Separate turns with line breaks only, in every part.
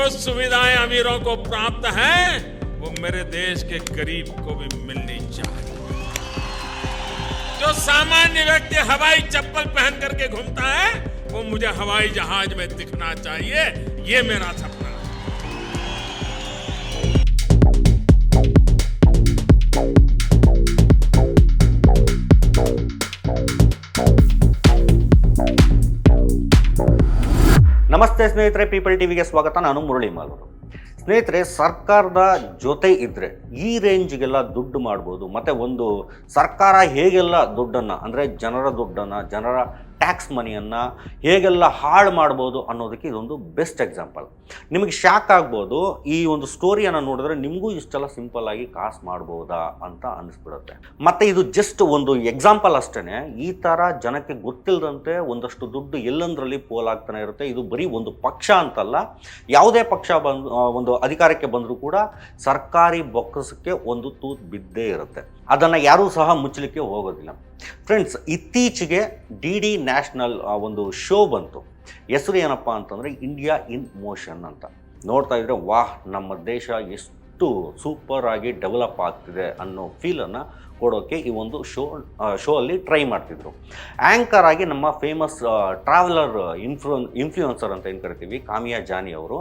जो सुविधाएं अमीरों को प्राप्त हैं वो मेरे देश के गरीब को भी मिलनी चाहिए। जो सामान्य व्यक्ति हवाई चप्पल पहन करके घूमता है वो मुझे हवाई जहाज में दिखना चाहिए। ये मेरा सपना है।
ನಮಸ್ತೆ ಸ್ನೇಹಿತರೆ, ಪೀಪಲ್ ಟಿವಿಗೆ ಸ್ವಾಗತ. ನಾನು ಮುರಳಿ ಮಾಲೂರು. ಸ್ನೇಹಿತರೆ, ಸರ್ಕಾರದ ಜೊತೆ ಇದ್ದರೆ ಈ ರೇಂಜ್ಗೆಲ್ಲ ದುಡ್ಡು ಮಾಡ್ಬೋದು. ಮತ್ತು ಒಂದು ಸರ್ಕಾರ ಹೇಗೆಲ್ಲ ದುಡ್ಡನ್ನು, ಅಂದರೆ ಜನರ ದುಡ್ಡನ್ನು, ಜನರ ಟ್ಯಾಕ್ಸ್ ಮನಿಯನ್ನು ಹೇಗೆಲ್ಲ ಹಾಳು ಮಾಡ್ಬೋದು ಅನ್ನೋದಕ್ಕೆ ಇದೊಂದು ಬೆಸ್ಟ್ ಎಕ್ಸಾಂಪಲ್. ನಿಮಗೆ ಶಾಕ್ ಆಗ್ಬೋದು, ಈ ಒಂದು ಸ್ಟೋರಿಯನ್ನು ನೋಡಿದ್ರೆ ನಿಮಗೂ ಇಷ್ಟೆಲ್ಲ ಸಿಂಪಲ್ಲಾಗಿ ಕಾಸು ಮಾಡ್ಬೋದಾ ಅಂತ ಅನಿಸ್ಬಿಡುತ್ತೆ. ಮತ್ತು ಇದು ಜಸ್ಟ್ ಒಂದು ಎಕ್ಸಾಂಪಲ್ ಅಷ್ಟೇ. ಈ ಥರ ಜನಕ್ಕೆ ಗೊತ್ತಿಲ್ಲದಂತೆ ಒಂದಷ್ಟು ದುಡ್ಡು ಎಲ್ಲಂದ್ರಲ್ಲಿ ಪೋಲಾಗ್ತಾನೆ ಇರುತ್ತೆ. ಇದು ಬರೀ ಒಂದು ಪಕ್ಷ ಅಂತಲ್ಲ, ಯಾವುದೇ ಪಕ್ಷ ಒಂದು ಅಧಿಕಾರಕ್ಕೆ ಬಂದರೂ ಕೂಡ ಸರ್ಕಾರಿ ಬೊಕ್ಕಸಕ್ಕೆ ಒಂದು ತೂತು ಬಿದ್ದೇ ಇರುತ್ತೆ. ಅದನ್ನು ಯಾರೂ ಸಹ ಮುಚ್ಚಲಿಕ್ಕೆ ಹೋಗೋದಿಲ್ಲ. ಫ್ರೆಂಡ್ಸ್, ಇತ್ತೀಚೆಗೆ ಡಿ ನ್ಯಾಷನಲ್ ಒಂದು ಶೋ ಬಂತು. ಹೆಸರು ಏನಪ್ಪ ಅಂತಂದರೆ ಇಂಡಿಯಾ ಇನ್ ಮೋಷನ್ ಅಂತ. ನೋಡ್ತಾ ಇದ್ದರೆ ವಾಹ್, ನಮ್ಮ ದೇಶ ಎಷ್ಟು ಸೂಪರ್ ಆಗಿ ಡೆವಲಪ್ ಆಗ್ತಿದೆ ಅನ್ನೋ ಫೀಲನ್ನು ಕೊಡೋಕ್ಕೆ ಈ ಒಂದು ಶೋ ಅಲ್ಲಿ ಟ್ರೈ ಮಾಡ್ತಿದ್ರು. ಆ್ಯಂಕರ್ ಆಗಿ ನಮ್ಮ ಫೇಮಸ್ ಟ್ರಾವೆಲರ್ ಇನ್ಫ್ಲೂಯೆನ್ಸರ್ ಅಂತ ಏನು ಕರಿತೀವಿ, ಕಾಮಿಯಾ ಜಾನಿ ಅವರು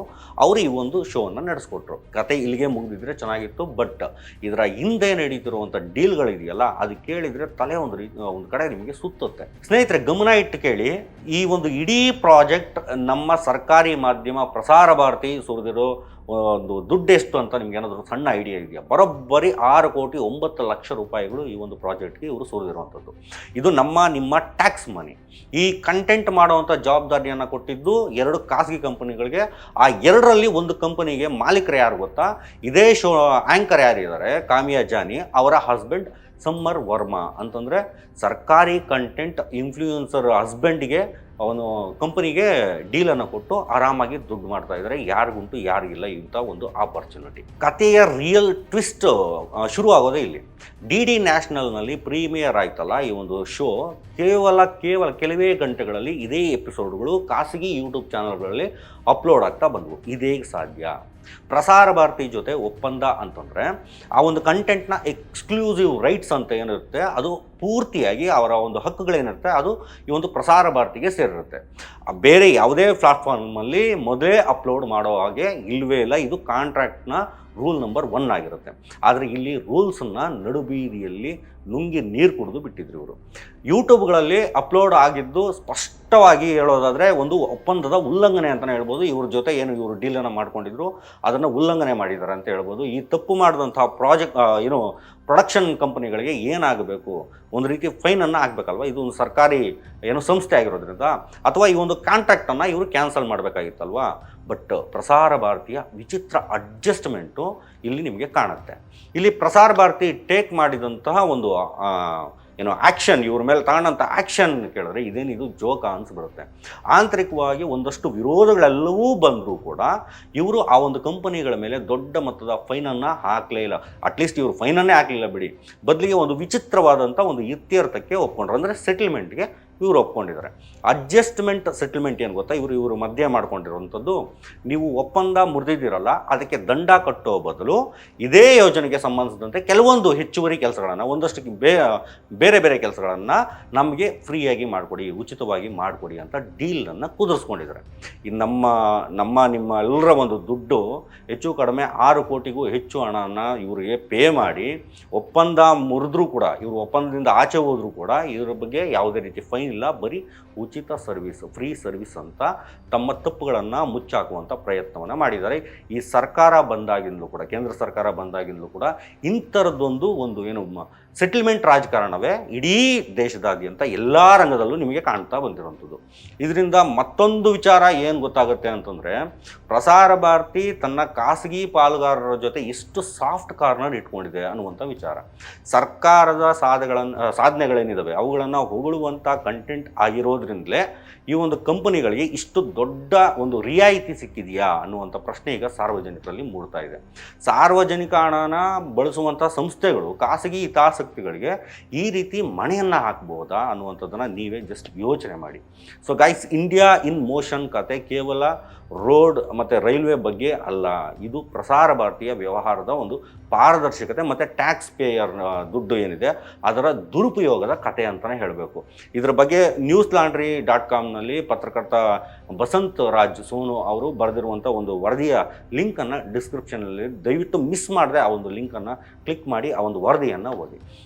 ಈ ಒಂದು ಶೋವನ್ನು ನಡೆಸ್ಕೊಟ್ರು. ಕತೆ ಇಲ್ಲಿಗೆ ಮುಗಿದಿದ್ರೆ ಚೆನ್ನಾಗಿತ್ತು. ಬಟ್ ಇದರ ಹಿಂದೆ ನಡೀತಿರುವಂಥ ಡೀಲ್ಗಳಿದೆಯಲ್ಲ, ಅದು ಕೇಳಿದರೆ ತಲೆ ಒಂದು ಕಡೆ ನಿಮಗೆ ಸುತ್ತುತ್ತೆ. ಸ್ನೇಹಿತರೆ, ಗಮನ ಇಟ್ಟು ಕೇಳಿ. ಈ ಒಂದು ಇಡೀ ಪ್ರಾಜೆಕ್ಟ್ ನಮ್ಮ ಸರ್ಕಾರಿ ಮಾಧ್ಯಮ ಪ್ರಸಾರ ಭಾರತಿ ಸುರಿದಿರೋ ಒಂದು ದುಡ್ಡು ಎಷ್ಟು ಅಂತ ನಿಮ್ಗೆ ಏನಾದರೂ ಸಣ್ಣ ಐಡಿಯಾ ಇದೆಯಾ? ಬರೋಬ್ಬರಿ 6,09,00,000 ರೂಪಾಯಿಗಳು ಈ ಒಂದು ಪ್ರಾಜೆಕ್ಟ್ಗೆ ಇವರು ಸುರಿದಿರುವಂಥದ್ದು. ಇದು ನಿಮ್ಮ ಟ್ಯಾಕ್ಸ್ ಮನಿ. ಈ ಕಂಟೆಂಟ್ ಮಾಡುವಂಥ ಜವಾಬ್ದಾರಿಯನ್ನು ಕೊಟ್ಟಿದ್ದು 2 ಖಾಸಗಿ ಕಂಪನಿಗಳಿಗೆ. ಆ 2ರಲ್ಲಿ ಒಂದು ಕಂಪನಿಗೆ ಮಾಲೀಕರು ಯಾರು ಗೊತ್ತಾ? ಇದೇ ಶೋ ಆ್ಯಂಕರ್ ಯಾರಿದ್ದಾರೆ, ಕಾಮಿಯಾ ಜಾನಿ, ಅವರ ಹಸ್ಬೆಂಡ್ ಸಮ್ಮರ್ ವರ್ಮಾ ಅಂತಂದರೆ ಸರ್ಕಾರಿ ಕಂಟೆಂಟ್ ಇನ್ಫ್ಲೂಯೆನ್ಸರ್ ಹಸ್ಬೆಂಡಿಗೆ ಅವನು ಕಂಪನಿಗೆ ಡೀಲನ್ನು ಕೊಟ್ಟು ಆರಾಮಾಗಿ ದುಡ್ಡು ಮಾಡ್ತಾ ಇದ್ದಾರೆ. ಯಾರಿಗುಂಟು ಯಾರಿಗಿಲ್ಲ ಇಂಥ ಒಂದು ಆಪರ್ಚುನಿಟಿ. ಕಥೆಯ ರಿಯಲ್ ಟ್ವಿಸ್ಟ್ ಶುರು ಆಗೋದೇ ಇಲ್ಲಿ. ಡಿ ನ್ಯಾಷನಲ್ನಲ್ಲಿ ಪ್ರೀಮಿಯರ್ ಆಯ್ತಲ್ಲ ಈ ಒಂದು ಶೋ, ಕೇವಲ ಕೆಲವೇ ಗಂಟೆಗಳಲ್ಲಿ ಇದೇ ಎಪಿಸೋಡ್ಗಳು ಖಾಸಗಿ ಯೂಟ್ಯೂಬ್ ಚಾನಲ್ಗಳಲ್ಲಿ ಅಪ್ಲೋಡ್ ಆಗ್ತಾ ಬಂದವು. ಇದೇ ಸಾಧ್ಯ. ಪ್ರಸಾರ ಭಾರತಿ ಜೊತೆ ಒಪ್ಪಂದ ಅಂತಂದರೆ ಆ ಒಂದು ಕಂಟೆಂಟ್ನ ಎಕ್ಸ್ಕ್ಲೂಸಿವ್ ರೈಟ್ಸ್ ಅಂತ ಏನಿರುತ್ತೆ ಅದು ಪೂರ್ತಿಯಾಗಿ ಅವರ ಒಂದು ಹಕ್ಕುಗಳೇನಿರುತ್ತೆ ಅದು ಈ ಒಂದು ಪ್ರಸಾರ ಭಾರತಿಗೆ ಸೇರಿರುತ್ತೆ. ಬೇರೆ ಯಾವುದೇ ಪ್ಲಾಟ್ಫಾರ್ಮಲ್ಲಿ ಮೊದಲೇ ಅಪ್ಲೋಡ್ ಮಾಡೋ ಹಾಗೆ ಇಲ್ಲವೇ ಇಲ್ಲ. ಇದು ಕಾಂಟ್ರಾಕ್ಟ್ನ ರೂಲ್ ನಂಬರ್ 1 ಆಗಿರುತ್ತೆ. ಆದರೆ ಇಲ್ಲಿ ರೂಲ್ಸನ್ನು ನಡುಬೀದಿಯಲ್ಲಿ ನುಂಗಿ ನೀರು ಕುಡಿದು ಬಿಟ್ಟಿದ್ರು ಇವರು. ಯೂಟ್ಯೂಬ್ಗಳಲ್ಲಿ ಅಪ್ಲೋಡ್ ಆಗಿದ್ದು ಸ್ಪಷ್ಟವಾಗಿ ಹೇಳೋದಾದರೆ ಒಂದು ಒಪ್ಪಂದದ ಉಲ್ಲಂಘನೆ ಅಂತಲೇ ಹೇಳ್ಬೋದು. ಇವ್ರ ಜೊತೆ ಏನು ಇವರು ಡೀಲನ್ನು ಮಾಡ್ಕೊಂಡಿದ್ರು ಅದನ್ನು ಉಲ್ಲಂಘನೆ ಮಾಡಿದ್ದಾರೆ ಅಂತ ಹೇಳ್ಬೋದು. ಈ ತಪ್ಪು ಮಾಡಿದಂಥ ಪ್ರೊಡಕ್ಷನ್ ಕಂಪನಿಗಳಿಗೆ ಏನಾಗಬೇಕು, ಒಂದು ರೀತಿ ಫೈನನ್ನು ಆಗಬೇಕಲ್ವ. ಇದು ಒಂದು ಸರ್ಕಾರಿ ಸಂಸ್ಥೆ ಆಗಿರೋದ್ರಿಂದ, ಅಥವಾ ಈ ಒಂದು ಕಾಂಟ್ರಾಕ್ಟನ್ನು ಇವರು ಕ್ಯಾನ್ಸಲ್ ಮಾಡಬೇಕಾಗಿತ್ತಲ್ವ. ಬಟ್ ಪ್ರಸಾರ ಭಾರತಿಯ ವಿಚಿತ್ರ ಅಡ್ಜಸ್ಟ್ಮೆಂಟು ಇಲ್ಲಿ ನಿಮಗೆ ಕಾಣುತ್ತೆ. ಇಲ್ಲಿ ಪ್ರಸಾರ ಭಾರತಿ ಟೇಕ್ ಮಾಡಿದಂತಹ ಒಂದು ಆ್ಯಕ್ಷನ್, ಇವ್ರ ಮೇಲೆ ತಗೊಂಡಂಥ ಆ್ಯಕ್ಷನ್ ಕೇಳಿದ್ರೆ ಇದೇನಿದು ಜೋಕ ಅನಿಸ್ಬಿಡುತ್ತೆ. ಆಂತರಿಕವಾಗಿ ಒಂದಷ್ಟು ವಿರೋಧಗಳೆಲ್ಲವೂ ಬಂದರೂ ಕೂಡ ಇವರು ಆ ಒಂದು ಕಂಪನಿಗಳ ಮೇಲೆ ದೊಡ್ಡ ಮೊತ್ತದ ಫೈನನ್ನು ಹಾಕಲೇ ಇಲ್ಲ. ಅಟ್ಲೀಸ್ಟ್ ಇವರು ಫೈನನ್ನೇ ಹಾಕಲಿಲ್ಲ ಬಿಡಿ, ಬದಲಿಗೆ ಒಂದು ವಿಚಿತ್ರವಾದಂಥ ಒಂದು ಇತ್ಯರ್ಥಕ್ಕೆ ಒಪ್ಕೊಂಡ್ರು. ಅಂದರೆ ಸೆಟಲ್ಮೆಂಟ್ಗೆ ಇವರು ಒಪ್ಕೊಂಡಿದ್ದಾರೆ. ಅಡ್ಜಸ್ಟ್ಮೆಂಟ್ ಸೆಟಲ್ಮೆಂಟ್ ಏನು ಗೊತ್ತಾ? ಇವರು ಮಧ್ಯೆ ಮಾಡ್ಕೊಂಡಿರುವಂಥದ್ದು, ನೀವು ಒಪ್ಪಂದ ಮುರಿದಿದ್ದೀರಲ್ಲ ಅದಕ್ಕೆ ದಂಡ ಕಟ್ಟೋ ಬದಲು ಇದೇ ಯೋಜನೆಗೆ ಸಂಬಂಧಿಸಿದಂತೆ ಕೆಲವೊಂದು ಹೆಚ್ಚುವರಿ ಕೆಲಸಗಳನ್ನು, ಒಂದಷ್ಟು ಬೇರೆ ಬೇರೆ ಕೆಲಸಗಳನ್ನು ನಮಗೆ ಫ್ರೀಯಾಗಿ ಮಾಡಿಕೊಡಿ, ಉಚಿತವಾಗಿ ಮಾಡಿಕೊಡಿ ಅಂತ ಡೀಲನ್ನು ಕುದುರಿಸ್ಕೊಂಡಿದ್ದಾರೆ. ಈ ನಿಮ್ಮ ಎಲ್ಲರ ಒಂದು ದುಡ್ಡು ಹೆಚ್ಚು ಕಡಿಮೆ 6 ಕೋಟಿಗೂ ಹೆಚ್ಚು ಹಣವನ್ನು ಇವರಿಗೆ ಪೇ ಮಾಡಿ ಒಪ್ಪಂದ ಮುರಿದ್ರೂ ಕೂಡ, ಇವರು ಒಪ್ಪಂದದಿಂದ ಆಚೆ ಹೋದರೂ ಕೂಡ ಇದರ ಬಗ್ಗೆ ಯಾವುದೇ ರೀತಿ ಫೈನ್ ಇಲ್ಲ. ಬರೀ ಉಚಿತ ಸರ್ವಿಸ್, ಫ್ರೀ ಸರ್ವಿಸ್ ಅಂತ ತಮ್ಮ ತಪ್ಪುಗಳನ್ನು ಮುಚ್ಚಾಕುವಂಥ ಪ್ರಯತ್ನವನ್ನು ಮಾಡಿದ್ದಾರೆ. ಈ ಸರ್ಕಾರ ಬಂದಾಗಿಂದಲೂ ಕೂಡ, ಕೇಂದ್ರ ಸರ್ಕಾರ ಬಂದಾಗಿಂದಲೂ ಕೂಡ ಇಂಥರದ್ದೊಂದು ಸೆಟಲ್ಮೆಂಟ್ ರಾಜಕಾರಣವೇ ಇಡೀ ದೇಶದಾದ್ಯಂತ ಎಲ್ಲ ರಂಗದಲ್ಲೂ ನಿಮಗೆ ಕಾಣ್ತಾ ಬಂದಿರುವಂಥದ್ದು. ಇದರಿಂದ ಮತ್ತೊಂದು ವಿಚಾರ ಏನು ಗೊತ್ತಾಗುತ್ತೆ ಅಂತಂದರೆ, ಪ್ರಸಾರ ಭಾರತಿ ತನ್ನ ಖಾಸಗಿ ಪಾಲುಗಾರರ ಜೊತೆ ಎಷ್ಟು ಸಾಫ್ಟ್ ಕಾರ್ನರ್ ಇಟ್ಕೊಂಡಿದೆ ಅನ್ನುವಂಥ ವಿಚಾರ. ಸರ್ಕಾರದ ಸಾಧನೆಗಳೇನಿದ್ದಾವೆ ಅವುಗಳನ್ನು ಹೊಗಳುವಂಥ ಕಂಟೆಂಟ್ ಆಗಿರೋದ್ರಿಂದಲೇ ಈ ಒಂದು ಕಂಪನಿಗಳಿಗೆ ಇಷ್ಟು ದೊಡ್ಡ ಒಂದು ರಿಯಾಯಿತಿ ಸಿಕ್ಕಿದೆಯಾ ಅನ್ನುವಂಥ ಪ್ರಶ್ನೆ ಈಗ ಸಾರ್ವಜನಿಕರಲ್ಲಿ ಮೂಡ್ತಾ ಇದೆ. ಸಾರ್ವಜನಿಕ ಹಣನ ಬಳಸುವಂಥ ಸಂಸ್ಥೆಗಳು ಖಾಸಗಿ ಹಿತಾಸಕ್ತಿಗಳಿಗೆ ಈ ರೀತಿ ಮಣೆಯನ್ನು ಹಾಕ್ಬೋದಾ ಅನ್ನುವಂಥದ್ದನ್ನು ನೀವೇ ಜಸ್ಟ್ ಯೋಚನೆ ಮಾಡಿ. So guys, India in motion ಕತೆ ಕೇವಲ ರೋಡ್ ಮತ್ತು ರೈಲ್ವೆ ಬಗ್ಗೆ ಅಲ್ಲ, ಇದು ಪ್ರಸಾರ ಭಾರತೀಯ ವ್ಯವಹಾರದ ಒಂದು ಪಾರದರ್ಶಕತೆ ಮತ್ತು ಟ್ಯಾಕ್ಸ್ ಪೇಯರ್ ದುಡ್ಡು ಏನಿದೆ ಅದರ ದುರುಪಯೋಗದ ಕತೆ ಅಂತಲೇ ಹೇಳಬೇಕು. ಇದರ ಬಗ್ಗೆ newslaundry.comನಲ್ಲಿ ಪತ್ರಕರ್ತ ಬಸಂತ್ ರಾಜ್ ಸೋನು ಅವರು ಬರೆದಿರುವಂಥ ಒಂದು ವರದಿಯ ಲಿಂಕನ್ನು ಡಿಸ್ಕ್ರಿಪ್ಷನಲ್ಲಿ ದಯವಿಟ್ಟು ಮಿಸ್ ಮಾಡದೆ ಆ ಒಂದು ಲಿಂಕನ್ನು ಕ್ಲಿಕ್ ಮಾಡಿ ಆ ಒಂದು ವರದಿಯನ್ನು ಓದಿ.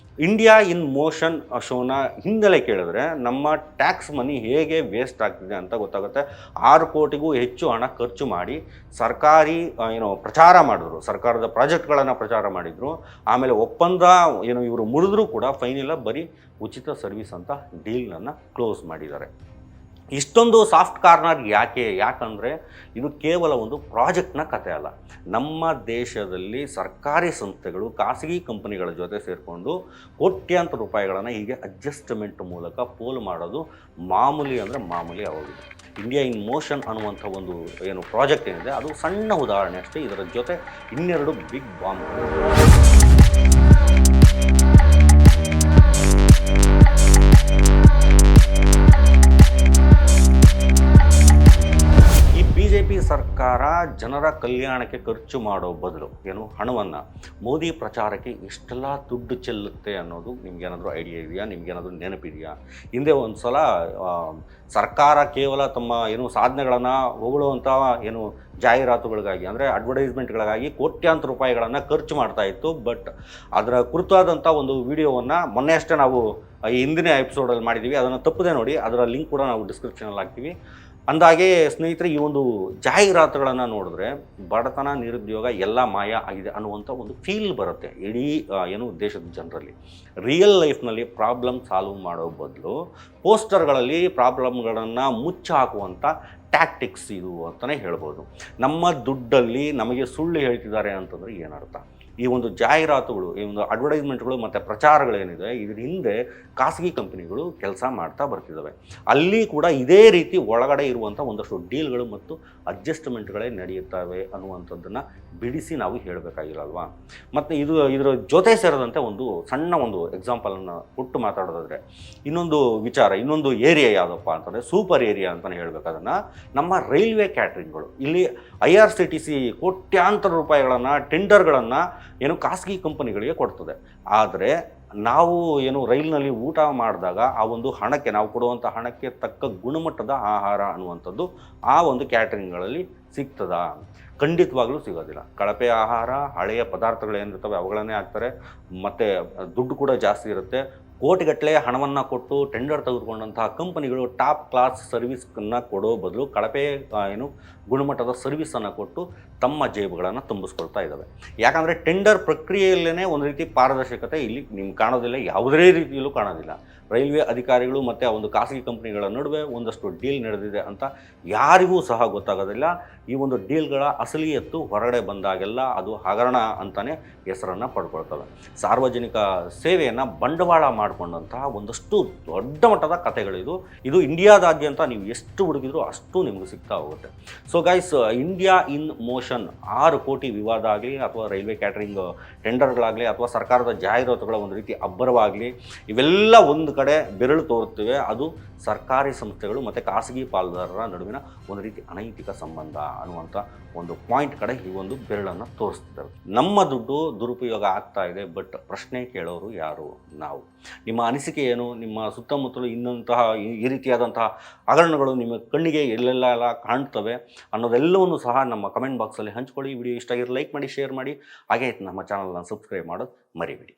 ಇಂಡಿಯಾ ಇನ್ ಮೋಷನ್ ಶೋನ ಹಿನ್ನೆಲೆ ಕೇಳಿದ್ರೆ ನಮ್ಮ ಟ್ಯಾಕ್ಸ್ ಮನಿ ಹೇಗೆ ವೇಸ್ಟ್ ಆಗ್ತಿದೆ ಅಂತ ಗೊತ್ತಾಗುತ್ತೆ. 6 ಕೋಟಿಗೂ ಹೆಚ್ಚು ಹಣ ಖರ್ಚು ಮಾಡಿ ಸರ್ಕಾರಿ ಪ್ರಚಾರ ಮಾಡಿದ್ರು, ಸರ್ಕಾರದ ಪ್ರಾಜೆಕ್ಟ್ಗಳನ್ನು ಪ್ರಚಾರ ಮಾಡಿದರು. ಆಮೇಲೆ ಒಪ್ಪಂದ ಇವರು ಮುರಿದ್ರೂ ಕೂಡ ಫೈನಲ್ ಬರೀ ಉಚಿತ ಸರ್ವಿಸ್ ಅಂತ ಡೀಲ್ನನ್ನು ಕ್ಲೋಸ್ ಮಾಡಿದ್ದಾರೆ. ಇಷ್ಟೊಂದು ಸಾಫ್ಟ್ ಕಾರ್ನರ್ ಯಾಕಂದರೆ ಇದು ಕೇವಲ ಒಂದು ಪ್ರಾಜೆಕ್ಟ್ನ ಕತೆ ಅಲ್ಲ. ನಮ್ಮ ದೇಶದಲ್ಲಿ ಸರ್ಕಾರಿ ಸಂಸ್ಥೆಗಳು ಖಾಸಗಿ ಕಂಪನಿಗಳ ಜೊತೆ ಸೇರಿಕೊಂಡು ಕೋಟ್ಯಾಂತರ ರೂಪಾಯಿಗಳನ್ನು ಹೀಗೆ ಅಡ್ಜಸ್ಟ್ಮೆಂಟ್ ಮೂಲಕ ಪೋಲು ಮಾಡೋದು ಮಾಮೂಲಿ ಅಂದರೆ ಮಾಮೂಲಿ ಆಗೋಗಿದೆ. ಇಂಡಿಯಾ ಇನ್ ಮೋಷನ್ ಅನ್ನುವಂಥ ಒಂದು ಪ್ರಾಜೆಕ್ಟ್ ಏನಿದೆ ಅದು ಸಣ್ಣ ಉದಾಹರಣೆ ಅಷ್ಟೇ. ಇದರ ಜೊತೆ 12 ಬಿಗ್ ಬಾಂಬ್. BJP ಸರ್ಕಾರ ಜನರ ಕಲ್ಯಾಣಕ್ಕೆ ಖರ್ಚು ಮಾಡೋ ಬದಲು ಹಣವನ್ನು ಮೋದಿ ಪ್ರಚಾರಕ್ಕೆ ಎಷ್ಟೆಲ್ಲ ದುಡ್ಡು ಚೆಲ್ಲುತ್ತೆ ಅನ್ನೋದು ನಿಮ್ಗೇನಾದರೂ ಐಡಿಯಾ ಇದೆಯಾ? ನಿಮ್ಗೇನಾದರೂ ನೆನಪಿದೆಯಾ? ಹಿಂದೆ ಒಂದು ಸಲ ಸರ್ಕಾರ ಕೇವಲ ತಮ್ಮ ಸಾಧನೆಗಳನ್ನು ಹೊಗಳುವಂಥ ಜಾಹೀರಾತುಗಳಿಗಾಗಿ ಅಂದರೆ ಅಡ್ವರ್ಟೈಸ್ಮೆಂಟ್ಗಳಿಗಾಗಿ ಕೋಟ್ಯಾಂತರ ರೂಪಾಯಿಗಳನ್ನು ಖರ್ಚು ಮಾಡ್ತಾ ಇತ್ತು. ಬಟ್ ಅದರ ಕುರಿತಾದಂಥ ಒಂದು ವಿಡಿಯೋವನ್ನು ಮೊನ್ನೆ ಅಷ್ಟೇ ನಾವು ಈ ಹಿಂದಿನ ಎಪಿಸೋಡಲ್ಲಿ ಮಾಡಿದ್ದೀವಿ. ಅದನ್ನು ತಪ್ಪದೆ ನೋಡಿ, ಅದರ ಲಿಂಕ್ ಕೂಡ ನಾವು ಡಿಸ್ಕ್ರಿಪ್ಷನಲ್ಲಿ ಹಾಕ್ತೀವಿ. ಅಂದಾಗೆ ಸ್ನೇಹಿತರೆ, ಈ ಒಂದು ಜಾಹೀರಾತುಗಳನ್ನು ನೋಡಿದ್ರೆ ಬಡತನ, ನಿರುದ್ಯೋಗ ಎಲ್ಲ ಮಾಯ ಆಗಿದೆ ಅನ್ನುವಂಥ ಒಂದು ಫೀಲ್ ಬರುತ್ತೆ ಇಡೀ ದೇಶದ ಜನರಲ್ಲಿ. ರಿಯಲ್ ಲೈಫ್ನಲ್ಲಿ ಪ್ರಾಬ್ಲಮ್ ಸಾಲ್ವ್ ಮಾಡೋ ಬದಲು ಪೋಸ್ಟರ್ಗಳಲ್ಲಿ ಪ್ರಾಬ್ಲಮ್ಗಳನ್ನು ಮುಚ್ಚಿ ಹಾಕುವಂಥ ಟ್ಯಾಕ್ಟಿಕ್ಸ್ ಇದು ಅಂತಲೇ ಹೇಳ್ಬೋದು. ನಮ್ಮ ದುಡ್ಡಲ್ಲಿ ನಮಗೆ ಸುಳ್ಳು ಹೇಳ್ತಿದ್ದಾರೆ ಅಂತಂದರೆ ಏನರ್ಥ? ಈ ಒಂದು ಜಾಹೀರಾತುಗಳು, ಈ ಒಂದು ಅಡ್ವರ್ಟೈಸ್ಮೆಂಟ್ಗಳು ಮತ್ತು ಪ್ರಚಾರಗಳೇನಿದೆ ಇದ್ರ ಹಿಂದೆ ಖಾಸಗಿ ಕಂಪನಿಗಳು ಕೆಲಸ ಮಾಡ್ತಾ ಬರ್ತಿದ್ದಾವೆ. ಅಲ್ಲಿ ಕೂಡ ಇದೇ ರೀತಿ ಒಳಗಡೆ ಇರುವಂಥ ಒಂದಷ್ಟು ಡೀಲ್ಗಳು ಮತ್ತು ಅಡ್ಜಸ್ಟ್ಮೆಂಟ್ಗಳೇ ನಡೆಯುತ್ತವೆ ಅನ್ನುವಂಥದ್ದನ್ನು ಬಿಡಿಸಿ ನಾವು ಹೇಳಬೇಕಾಗಿರಲ್ವಾ? ಮತ್ತು ಇದರ ಜೊತೆ ಸೇರಿದಂತೆ ಒಂದು ಸಣ್ಣ ಒಂದು ಎಕ್ಸಾಂಪಲನ್ನು ಕೊಟ್ಟು ಮಾತಾಡೋದಾದರೆ ಇನ್ನೊಂದು ವಿಚಾರ, ಇನ್ನೊಂದು ಏರಿಯಾ ಯಾವುದಪ್ಪ ಅಂತಂದರೆ ಸೂಪರ್ ಏರಿಯಾ ಅಂತಲೇ ಹೇಳಬೇಕಾದನ್ನು ನಮ್ಮ ರೈಲ್ವೆ ಕ್ಯಾಟ್ರಿಂಗ್ಗಳು. ಇಲ್ಲಿ IRCTC ಕೋಟ್ಯಾಂತರ ರೂಪಾಯಿಗಳನ್ನು ಟೆಂಡರ್ಗಳನ್ನು ಖಾಸಗಿ ಕಂಪನಿಗಳಿಗೆ ಕೊಡ್ತದೆ. ಆದರೆ ನಾವು ರೈಲಿನಲ್ಲಿ ಊಟ ಮಾಡಿದಾಗ ಆ ಒಂದು ಹಣಕ್ಕೆ, ನಾವು ಕೊಡುವಂಥ ಹಣಕ್ಕೆ ತಕ್ಕ ಗುಣಮಟ್ಟದ ಆಹಾರ ಅನ್ನುವಂಥದ್ದು ಆ ಒಂದು ಕ್ಯಾಟ್ರಿಂಗ್ಗಳಲ್ಲಿ ಸಿಗ್ತದಾ? ಖಂಡಿತವಾಗ್ಲೂ ಸಿಗೋದಿಲ್ಲ. ಕಳಪೆ ಆಹಾರ, ಹಳೆಯ ಪದಾರ್ಥಗಳು ಏನಿರ್ತವೆ ಅವುಗಳನ್ನೇ ಹಾಕ್ತಾರೆ. ಮತ್ತು ದುಡ್ಡು ಕೂಡ ಜಾಸ್ತಿ ಇರುತ್ತೆ. ಕೋಟಿಗಟ್ಟಲೆ ಹಣವನ್ನು ಕೊಟ್ಟು ಟೆಂಡರ್ ತೆಗೆದುಕೊಂಡಂತಹ ಕಂಪನಿಗಳು ಟಾಪ್ ಕ್ಲಾಸ್ ಸರ್ವಿಸನ್ನು ಕೊಡೋ ಬದಲು ಕಳಪೆ ಗುಣಮಟ್ಟದ ಸರ್ವಿಸನ್ನು ಕೊಟ್ಟು ತಮ್ಮ ಜೇಬುಗಳನ್ನು ತುಂಬಿಸ್ಕೊಳ್ತಾ ಇದ್ದಾವೆ. ಯಾಕಂದರೆ ಟೆಂಡರ್ ಪ್ರಕ್ರಿಯೆಯಲ್ಲೇ ಒಂದು ರೀತಿ ಪಾರದರ್ಶಕತೆ ಇಲ್ಲಿ ನಿಮ್ಗೆ ಕಾಣೋದಿಲ್ಲ, ಯಾವುದೇ ರೀತಿಯಲ್ಲೂ ಕಾಣೋದಿಲ್ಲ. ರೈಲ್ವೆ ಅಧಿಕಾರಿಗಳು ಮತ್ತು ಆ ಒಂದು ಖಾಸಗಿ ಕಂಪನಿಗಳ ನಡುವೆ ಒಂದಷ್ಟು ಡೀಲ್ ನಡೆದಿದೆ ಅಂತ ಯಾರಿಗೂ ಸಹ ಗೊತ್ತಾಗೋದಿಲ್ಲ. ಈ ಒಂದು ಡೀಲ್ಗಳ ಅಸಲಿಯತ್ತು ಹೊರಗಡೆ ಬಂದಾಗೆಲ್ಲ ಅದು ಹಗರಣ ಅಂತಲೇ ಹೆಸರನ್ನು ಪಡ್ಕೊಳ್ತವೆ. ಸಾರ್ವಜನಿಕ ಸೇವೆಯನ್ನು ಬಂಡವಾಳ ಮಾಡಿಕೊಂಡಂತಹ ಒಂದಷ್ಟು ದೊಡ್ಡ ಮಟ್ಟದ ಕಥೆಗಳಿದು. ಇದು ಇಂಡಿಯಾದಾದ್ಯಂತ ನೀವು ಎಷ್ಟು ಹುಡುಗಿದ್ರೂ ಅಷ್ಟು ನಿಮಗೆ ಸಿಗ್ತಾ ಹೋಗುತ್ತೆ. So guys, India in motion 6 ಕೋಟಿ ವಿವಾದ ಆಗಲಿ ಅಥವಾ ರೈಲ್ವೆ ಕ್ಯಾಟ್ರಿಂಗ್ ಟೆಂಡರ್ಗಳಾಗಲಿ ಅಥವಾ ಸರ್ಕಾರದ ಜಾಹೀರಾತುಗಳ ಒಂದು ರೀತಿ ಅಬ್ಬರವಾಗಲಿ, ಇವೆಲ್ಲ ಒಂದು ಕಡೆ ಬೆರಳು ತೋರುತ್ತವೆ. ಅದು ಸರ್ಕಾರಿ ಸಂಸ್ಥೆಗಳು ಮತ್ತು ಖಾಸಗಿ ಪಾಲುದಾರರ ನಡುವಿನ ಒಂದು ರೀತಿ ಅನೈತಿಕ ಸಂಬಂಧ ಅನ್ನುವಂಥ ಒಂದು ಪಾಯಿಂಟ್ ಕಡೆ ಈ ಒಂದು ಬೆರಳನ್ನು ತೋರಿಸ್ತೇವೆ. ನಮ್ಮ ದುಡ್ಡು ದುರುಪಯೋಗ ಆಗ್ತಾ ಇದೆ, ಬಟ್ ಪ್ರಶ್ನೆ ಕೇಳೋರು ಯಾರು? ನಾವು. ನಿಮ್ಮ ಅನಿಸಿಕೆ ಏನು? ನಿಮ್ಮ ಸುತ್ತಮುತ್ತಲು ಇನ್ನಂತಹ ಈ ರೀತಿಯಾದಂತಹ ಹಗರಣಗಳು ನಿಮ್ಮ ಕಣ್ಣಿಗೆ ಎಲ್ಲೆಲ್ಲ ಕಾಣ್ತವೆ ಅನ್ನೋದೆಲ್ಲವನ್ನು ಸಹ ನಮ್ಮ ಕಮೆಂಟ್ ಬಾಕ್ಸಲ್ಲಿ ಹಂಚ್ಕೊಳ್ಳಿ. ವಿಡಿಯೋ ಇಷ್ಟ ಆಗಿರೋ ಲೈಕ್ ಮಾಡಿ, ಶೇರ್ ಮಾಡಿ. ಹಾಗೆ ನಮ್ಮ ಚಾನಲ್ನ ಸಬ್ಸ್ಕ್ರೈಬ್ ಮಾಡೋದು ಮರಿಬೇಡಿ.